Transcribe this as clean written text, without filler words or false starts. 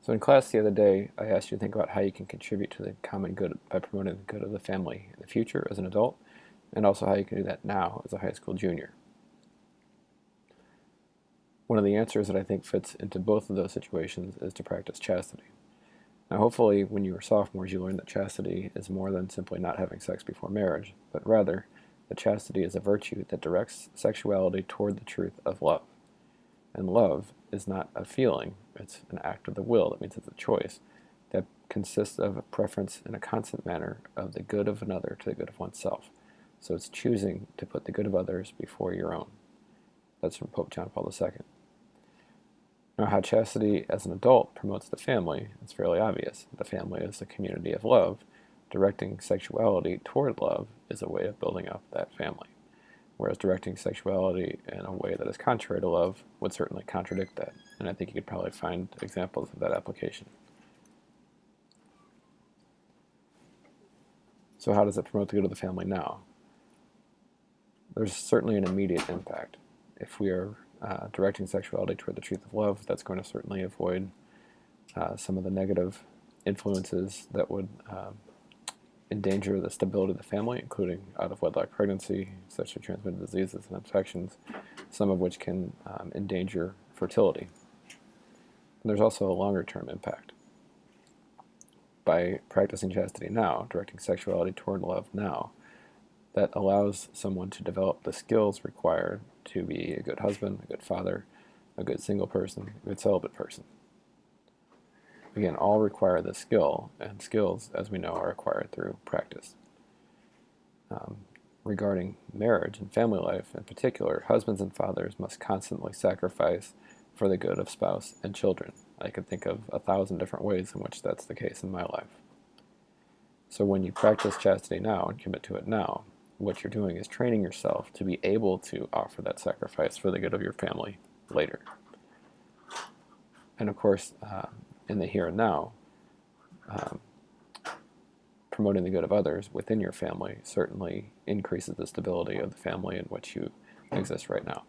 So in class the other day, I asked you to think about how you can contribute to the common good by promoting the good of the family in the future as an adult, and also how you can do that now as a high school junior. One of the answers that I think fits into both of those situations is to practice chastity. Now hopefully when you were sophomores you learned that chastity is more than simply not having sex before marriage, but rather that chastity is a virtue that directs sexuality toward the truth of love. And love is not a feeling, it's an act of the will. That means it's a choice that consists of a preference in a constant manner of the good of another to the good of oneself. So it's choosing to put the good of others before your own. That's from Pope John Paul II. Now, how chastity as an adult promotes the family is fairly obvious. The family is a community of love. Directing sexuality toward love is a way of building up that family, whereas directing sexuality in a way that is contrary to love would certainly contradict that. And I think you could probably find examples of that application. So how does it promote the good of the family now? There's certainly an immediate impact. If we are directing sexuality toward the truth of love, that's going to certainly avoid some of the negative influences that would endanger the stability of the family, including out-of-wedlock pregnancy, sexually transmitted diseases and infections, some of which can endanger fertility. And there's also a longer-term impact. By practicing chastity now, directing sexuality toward love now, that allows someone to develop the skills required to be a good husband, a good father, a good single person, a good celibate person. Again, all require the skill, and skills, as we know, are acquired through practice. Regarding marriage and family life in particular, husbands and fathers must constantly sacrifice for the good of spouse and children. I could think of 1,000 different ways in which that's the case in my life. So when you practice chastity now and commit to it now, what you're doing is training yourself to be able to offer that sacrifice for the good of your family later. And of course, in the here and now, promoting the good of others within your family certainly increases the stability of the family in which you exist right now.